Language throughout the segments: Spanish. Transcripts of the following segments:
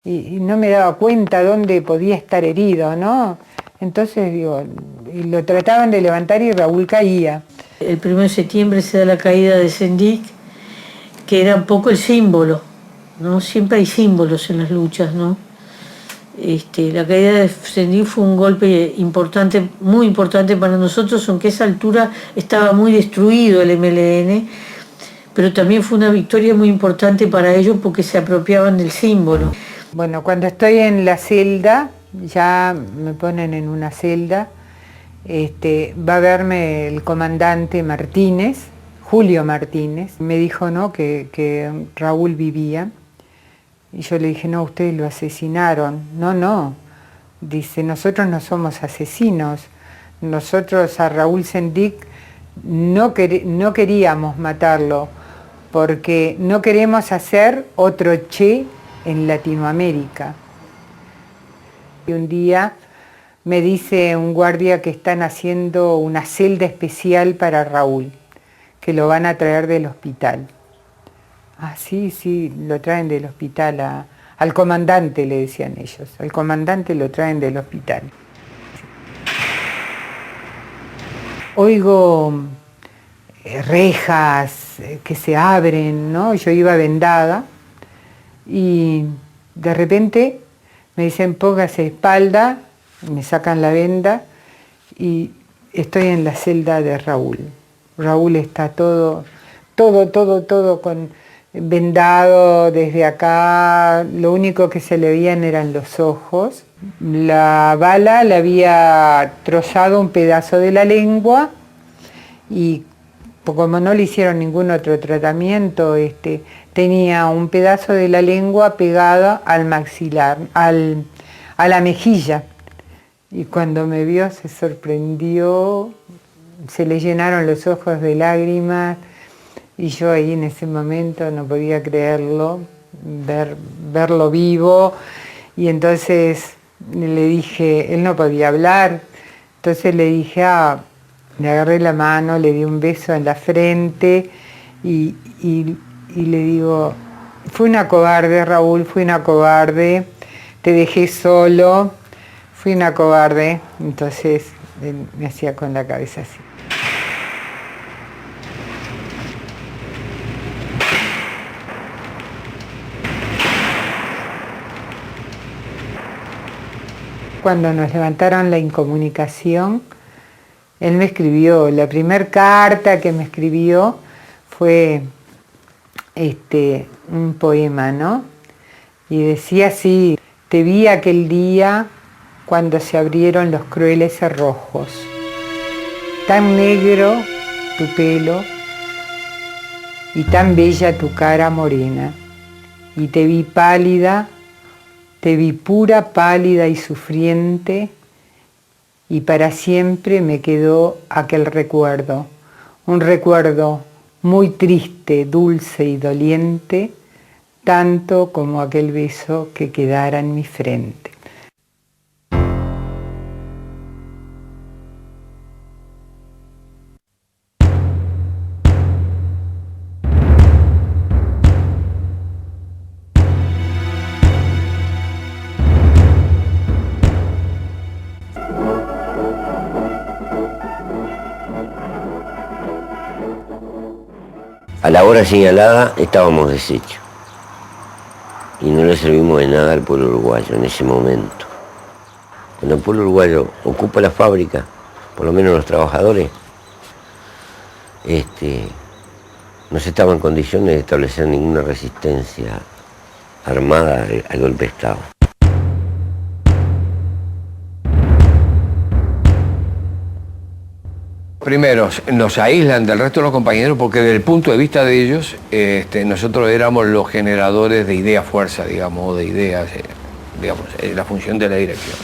y no me daba cuenta dónde podía estar herido, ¿no? Entonces, digo, y lo trataban de levantar y Raúl caía. El 1 de septiembre se da la caída de Sendik, que era un poco el símbolo, ¿no? Siempre hay símbolos en las luchas, ¿no? La caída de Sendik fue un golpe importante, muy importante para nosotros, aunque a esa altura estaba muy destruido el MLN, pero también fue una victoria muy importante para ellos porque se apropiaban del símbolo. Bueno, cuando estoy en la celda, ya me ponen en una celda, va a verme el comandante Martínez, Julio Martínez. Me dijo, ¿no?, que Raúl vivía. Y yo le dije, no, ustedes lo asesinaron. No, no. Dice, nosotros no somos asesinos. Nosotros a Raúl Sendik no queríamos matarlo, porque no queremos hacer otro Che en Latinoamérica. Y un día me dice un guardia que están haciendo una celda especial para Raúl, que lo van a traer del hospital. Ah, sí, lo traen del hospital, al comandante, le decían ellos, al comandante lo traen del hospital. Oigo rejas que se abren, ¿no? Yo iba vendada y de repente me dicen, póngase espalda, me sacan la venda y estoy en la celda de Raúl. Raúl está todo con vendado desde acá, lo único que se le veían eran los ojos. La bala le había trozado un pedazo de la lengua y como no le hicieron ningún otro tratamiento, tenía un pedazo de la lengua pegado al maxilar, a la mejilla. Y cuando me vio se sorprendió, se le llenaron los ojos de lágrimas y yo ahí en ese momento no podía creerlo, verlo vivo. Y entonces le dije, él no podía hablar, entonces le dije, le agarré la mano, le di un beso en la frente y le digo, fui una cobarde, Raúl, fui una cobarde, te dejé solo, fui una cobarde. Entonces él me hacía con la cabeza así. Cuando nos levantaron la incomunicación, él me escribió, la primera carta que me escribió fue un poema, ¿no? Y decía así, te vi aquel día cuando se abrieron los crueles cerrojos, tan negro tu pelo y tan bella tu cara morena, y te vi pálida, te vi pura, pálida y sufriente, y para siempre me quedó aquel recuerdo, un recuerdo muy triste, dulce y doliente, tanto como aquel beso que quedara en mi frente. A la hora señalada estábamos deshechos y no le servimos de nada al pueblo uruguayo en ese momento. Cuando el pueblo uruguayo ocupa la fábrica, por lo menos los trabajadores, no se estaba en condiciones de establecer ninguna resistencia armada al golpe de Estado. Primero, nos aíslan del resto de los compañeros porque desde el punto de vista de ellos, nosotros éramos los generadores de idea-fuerza, digamos, de ideas, digamos, la función de la dirección.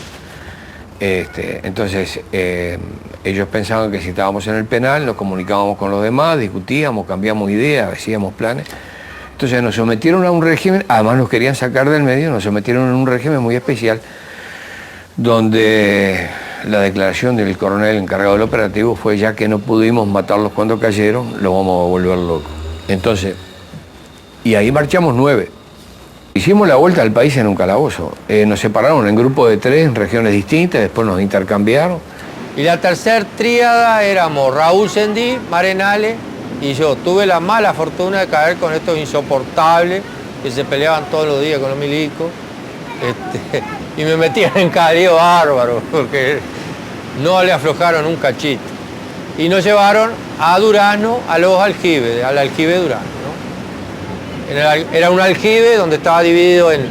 Entonces, ellos pensaban que si estábamos en el penal, nos comunicábamos con los demás, discutíamos, cambiamos ideas, hacíamos planes. Entonces nos sometieron a un régimen, además nos querían sacar del medio, nos sometieron a un régimen muy especial, donde la declaración del coronel encargado del operativo fue, ya que no pudimos matarlos cuando cayeron, los vamos a volver locos. Entonces, y ahí marchamos 9. Hicimos la vuelta al país en un calabozo. Nos separaron en grupos de 3 en regiones distintas, después nos intercambiaron. Y la tercera tríada éramos Raúl Sendí, Marenale y yo. Tuve la mala fortuna de caer con estos insoportables que se peleaban todos los días con los milicos. Y me metían en cadío bárbaro, porque no le aflojaron un cachito. Y nos llevaron a Durano, a los aljibes, al aljibe Durano, ¿no? Era un aljibe donde estaba dividido en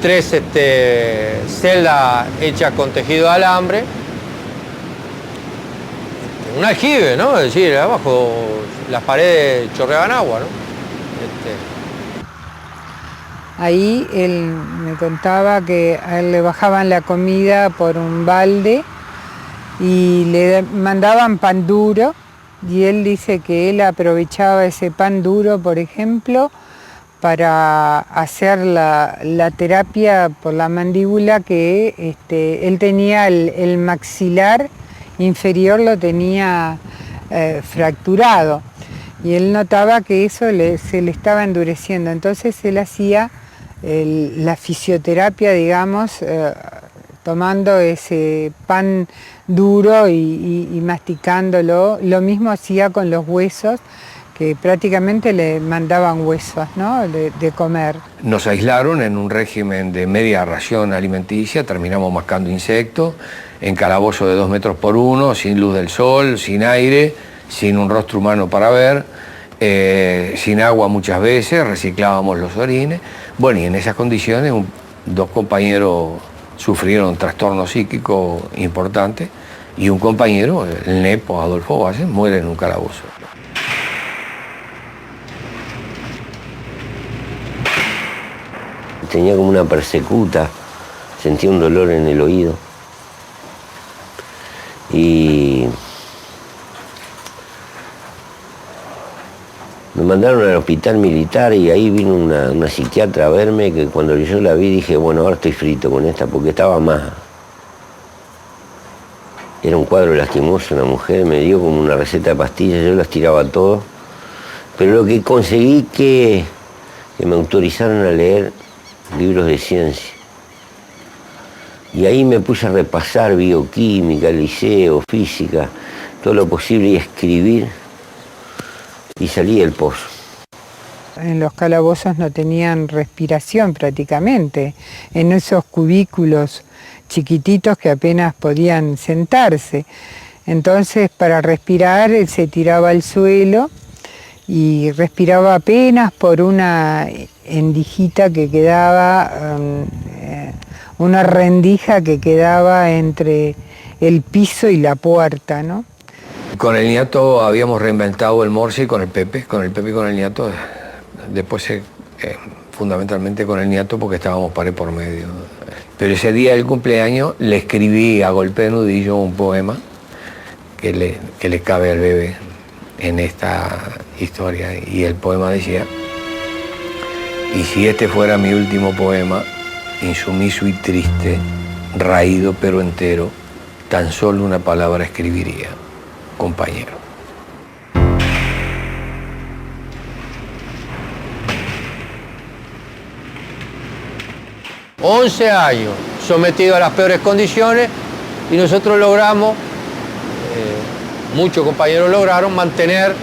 3 celdas hechas con tejido de alambre. Un aljibe, ¿no? Es decir, abajo las paredes chorreaban agua, ¿no? Ahí él me contaba que a él le bajaban la comida por un balde y le mandaban pan duro, y él dice que él aprovechaba ese pan duro, por ejemplo, para hacer la terapia por la mandíbula, que él tenía el maxilar inferior, lo tenía fracturado, y él notaba que eso se le estaba endureciendo. Entonces él hacía la fisioterapia, digamos, tomando ese pan duro y masticándolo. Lo mismo hacía con los huesos, que prácticamente le mandaban huesos, ¿no?, de comer. Nos aislaron en un régimen de media ración alimenticia, terminamos mascando insectos, en calabozo de 2 metros por 1, sin luz del sol, sin aire, sin un rostro humano para ver, sin agua muchas veces, reciclábamos los orines. Bueno, y en esas condiciones 2 compañeros sufrieron trastorno psíquico importante, y un compañero, el Nepo Adolfo Vázquez, muere en un calabozo. Tenía como una persecuta, sentía un dolor en el oído. Y me mandaron al hospital militar, y ahí vino una psiquiatra a verme, que cuando yo la vi dije, bueno, ahora estoy frito con esta, porque estaba más. Era un cuadro lastimoso, una mujer me dio como una receta de pastillas, yo las tiraba todas, pero lo que conseguí que me autorizaron a leer libros de ciencia. Y ahí me puse a repasar bioquímica, liceo, física, todo lo posible, y a escribir, y salí del pozo. En los calabozos no tenían respiración prácticamente, en esos cubículos chiquititos que apenas podían sentarse. Entonces, para respirar, él se tiraba al suelo y respiraba apenas por una endijita que quedaba, una rendija que quedaba entre el piso y la puerta, ¿no? Con el niato habíamos reinventado el morse, con el Pepe y con el niato. Después, fundamentalmente con el niato, porque estábamos pared por medio. Pero ese día del cumpleaños le escribí a golpe de nudillo un poema que le cabe al bebé en esta historia. Y el poema decía: y si este fuera mi último poema, insumiso y triste, raído pero entero, tan solo una palabra escribiría: compañero. ...11 años sometido a las peores condiciones, y nosotros logramos, muchos compañeros lograron mantener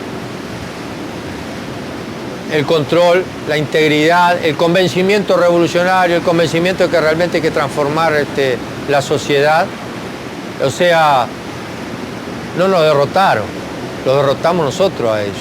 el control, la integridad, el convencimiento revolucionario, el convencimiento de que realmente hay que transformar la sociedad. O sea, no nos derrotaron, los derrotamos nosotros a ellos.